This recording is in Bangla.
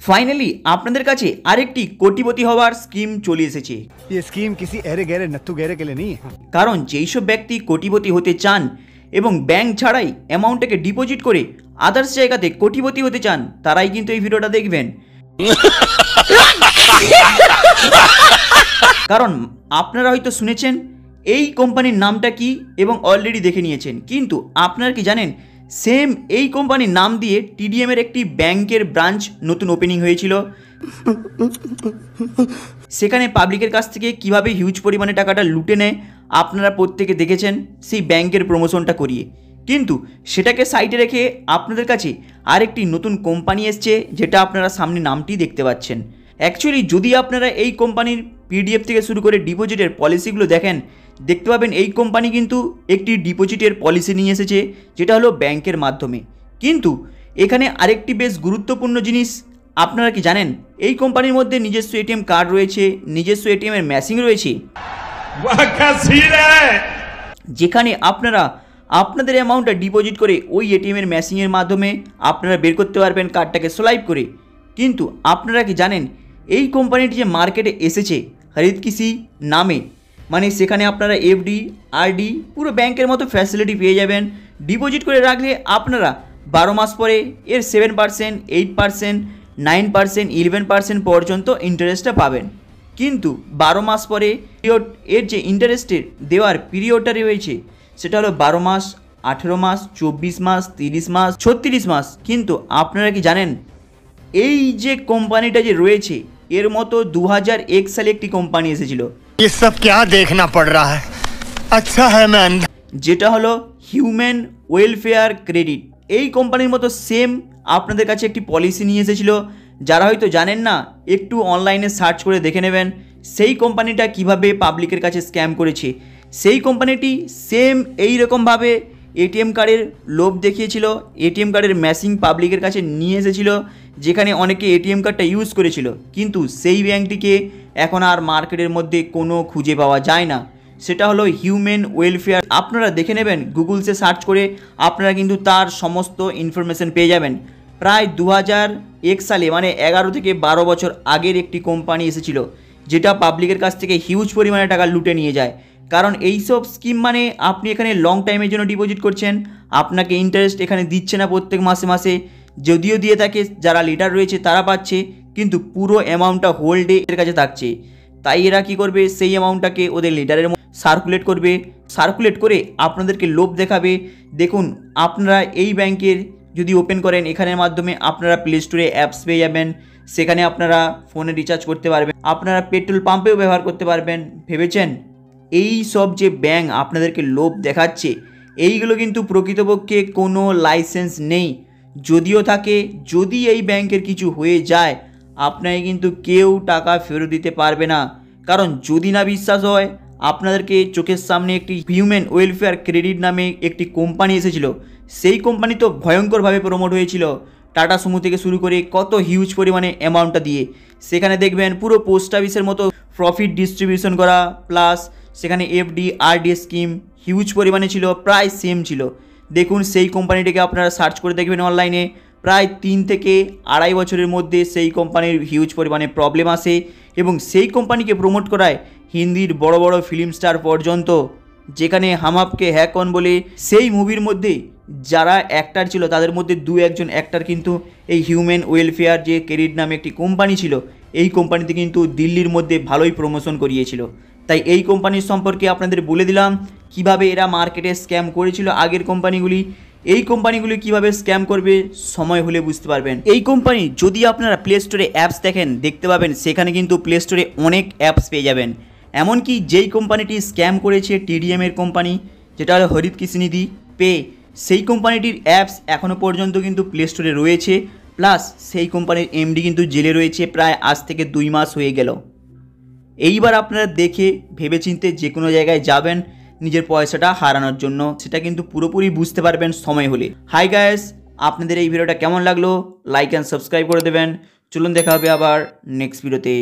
ফাইনালি আপনাদের কাছে আরেকটি কোটিপতি হওয়ার স্কিম চলে এসেছে। ये स्कीम किसी अरे गहरे नत्थु गहरे के लिए नहीं है। কারণ যেই সব ব্যক্তি কোটিপতি হতে চান এবং ব্যাংক ছাড়াই অ্যামাউন্টটাকে ডিপোজিট করে আদার্স জায়গাতে কোটিপতি হতে চান তারাই কিন্তু এই ভিডিওটা দেখবেন। কারণ আপনারা হয়তো শুনেছেন এই কোম্পানির নামটা কি এবং অলরেডি দেখে নিয়েছেন, কিন্তু আপনারা কি জানেন সেম এই কোম্পানির নাম দিয়ে টিডিএমের একটি ব্যাংকের ব্রাঞ্চ নতুন ওপেনিং হয়েছিল। সেখানে পাবলিকের কাছ থেকে কিভাবে হিউজ পরিমাণে টাকাটা লুটে নেয় আপনারা প্রত্যেকে দেখেছেন সেই ব্যাংকের প্রমোশনটা করিয়ে। কিন্তু সেটাকে সাইডে রেখে আপনাদের কাছে আরেকটি নতুন কোম্পানি এসছে, যেটা আপনারা সামনে নামটি দেখতে পাচ্ছেন। অ্যাকচুয়ালি যদি আপনারা এই কোম্পানির পিডিএফ থেকে শুরু করে ডিপোজিটের পলিসিগুলো দেখেন, দেখতে পাবেন এই কোম্পানি কিন্তু একটি ডিপোজিটের পলিসি নিয়ে এসেছে, যেটা হলো ব্যাংকের মাধ্যমে। কিন্তু এখানে আরেকটি বেশ গুরুত্বপূর্ণ জিনিস আপনারা কি জানেন, এই কোম্পানির মধ্যে নিজস্ব এটিএম কার্ড রয়েছে, নিজস্ব এটিএমের মেশিন রয়েছে, যেখানে আপনারা আপনাদের অ্যামাউন্টটা ডিপোজিট করে ওই এটিএমের মেশিনের মাধ্যমে আপনারা বের করতে পারবেন কার্ডটাকে সোয়াইপ করে। কিন্তু আপনারা কি জানেন এই কোম্পানিটি যে মার্কেটে এসেছে হরিত কৃষি নামে, মানে সেখানে আপনারা এফডি আরডি পুরো ব্যাংকের মতো ফ্যাসিলিটি পেয়ে যাবেন। ডিপোজিট করে রাখলে আপনারা 12 মাস পরে এর 7%, 8%, 9%, 11% পর্যন্ত ইন্টারেস্টটা পাবেন। কিন্তু 12 মাস পরে এর যে ইন্টারেস্টের দেওয়ার পিরিয়ডটা রয়েছে সেটা হলো 12 মাস, 18 মাস, 24 মাস, 30 মাস, 36 মাস। কিন্তু আপনারা কি জানেন এই যে কোম্পানিটা যে রয়েছে এর মতো 2001 সালে একটি কোম্পানি এসেছিল, ये सब क्या देखना पड़ रहा है, अच्छा है मैं अंधा, যেটা হলো হিউম্যান ওয়েলফেয়ার ক্রেডিট। এই কোম্পানির মতো সেম আপনাদের কাছে একটি পলিসি নিয়ে এসেছিল। যারা হয়তো জানেন না একটু অনলাইনে সার্চ করে দেখে নেবেন সেই কোম্পানিটা কিভাবে পাবলিকের কাছে স্ক্যাম করেছে। সেই কোম্পানিটি সেম এই রকমভাবে এটিএম কার্ডের লোভ দেখিয়েছিল, এটিএম কার্ডের মেশিন পাবলিকের কাছে নিয়ে এসেছিল, যেখানে অনেকে এটিএম কার্ডটা ইউজ করেছিল। কিন্তু সেই ব্যাংকটিকে এখন আর মার্কেটের মধ্যে কোনো খুঁজে পাওয়া যায় না। সেটা হলো হিউম্যান ওয়েলফেয়ার। আপনারা দেখে নেবেন গুগলসে সার্চ করে, আপনারা কিন্তু তার সমস্ত ইনফরমেশন পেয়ে যাবেন। প্রায় 2001 সালে মানে 11 থেকে 12 বছর আগের একটি কোম্পানি এসেছিল, যেটা পাবলিকের কাছ থেকে হিউজ পরিমাণে টাকা লুটে নিয়ে যায়। কারণ এইসব স্কিম মানে আপনি এখানে লং টাইমের জন্য ডিপোজিট করছেন, আপনাকে ইন্টারেস্ট এখানে দিচ্ছে না প্রত্যেক মাসে মাসে, যদিও দিয়ে থাকে যারা লিডার রয়েছে তারা পাচ্ছে, কিন্তু পুরো অ্যামাউন্টটা হোল্ডে এর কাছে থাকছে। তাই এরা কি করবে, সেই অ্যামাউন্টটাকে ওদের লিডারের সার্কুলেট করবে, সার্কুলেট করে আপনাদেরকে লোভ দেখাবে। দেখুন আপনারা এই ব্যাংকের যদি ওপেন করেন, এখানের মাধ্যমে আপনারা প্লে স্টোরে অ্যাপস পেয়ে যাবেন, সেখানে আপনারা ফোনে রিচার্জ করতে পারবেন, আপনারা পেট্রোল পাম্পেও ব্যবহার করতে পারবেন। ভেবেছেন এই সব যে ব্যাংক আপনাদেরকে লোভ দেখাচ্ছে এইগুলো কিন্তু প্রকৃতপক্ষে কোনো লাইসেন্স নেই, যদিও থাকে, যদি এই ব্যাংকের কিছু হয়ে যায় আপনাকে কিন্তু কেউ টাকা ফেরত দিতে পারবে না। কারণ যদি না বিশ্বাস হয়, আপনাদেরকে চোখের সামনে একটি হিউম্যান ওয়েলফেয়ার ক্রেডিট নামে একটি কোম্পানি এসেছিল, সেই কোম্পানি তো ভয়ঙ্করভাবে প্রমোট হয়েছিল, টাটা সুমো থেকে শুরু করে কত হিউজ পরিমাণে অ্যামাউন্টটা দিয়ে। সেখানে দেখবেন পুরো পোস্ট অফিসের মতো প্রফিট ডিস্ট্রিবিউশন করা, প্লাস সেখানে এফডি আরডি স্কিম হিউজ পরিমাণে ছিল, প্রায় সেম ছিল। দেখুন সেই কোম্পানিটাকে আপনারা সার্চ করে দেখবেন অনলাইনে, প্রায় 3 থেকে 2.5 বছরের মধ্যে সেই কোম্পানির হিউজ পরিমাণে প্রবলেম আসে এবং সেই কোম্পানিকে প্রমোট করায় হিন্দির বড় বড় ফিল্ম স্টার পর্যন্ত, যেখানে হাম আপকে হ্যাঁ কন বলে সেই মুভির মধ্যে যারা অ্যাক্টার ছিল তাদের মধ্যে 2-1 অ্যাক্টার কিন্তু এই হিউম্যান ওয়েলফেয়ার যে ক্রেডিট নামে একটি কোম্পানি ছিল এই কোম্পানিতে কিন্তু দিল্লির মধ্যে ভালোই প্রমোশন করিয়েছিল। তাই এই কোম্পানির সম্পর্কে আপনাদের বলে দিলাম কিভাবে এরা মার্কেটে স্ক্যাম করেছিল আগের কোম্পানিগুলি, এই কোম্পানিগুলি কিভাবে স্ক্যাম করবে সময় হলে বুঝতে পারবেন। এই কোম্পানি যদি আপনারা প্লে স্টোরে অ্যাপস দেখেন, দেখতে পাবেন সেখানে কিন্তু প্লে স্টোরে অনেক অ্যাপস পেয়ে যাবেন। এমনকি যেই কোম্পানিটি স্ক্যাম করেছে টিডিএমের কোম্পানি, যেটা হলো হরিত কৃষি নিধি পে, সেই কোম্পানিটির অ্যাপস এখনও পর্যন্ত কিন্তু প্লে স্টোরে রয়েছে, প্লাস সেই কোম্পানির এমডি কিন্তু জেলে রয়েছে প্রায় আজ থেকে 2 মাস হয়ে গেল। এইবার আপনারা দেখে ভেবেচিন্তে যে কোনো জায়গায় যাবেন নিজের পয়সাটা হারানোর জন্য, সেটা কিন্তু পুরোপুরি বুঝতে পারবেন সময় হলে। হাই গাইস, আপনাদের এই ভিডিওটা কেমন লাগলো লাইক অ্যান্ড সাবস্ক্রাইব করে দেবেন। চলুন দেখা হবে আবার নেক্সট ভিডিওতে।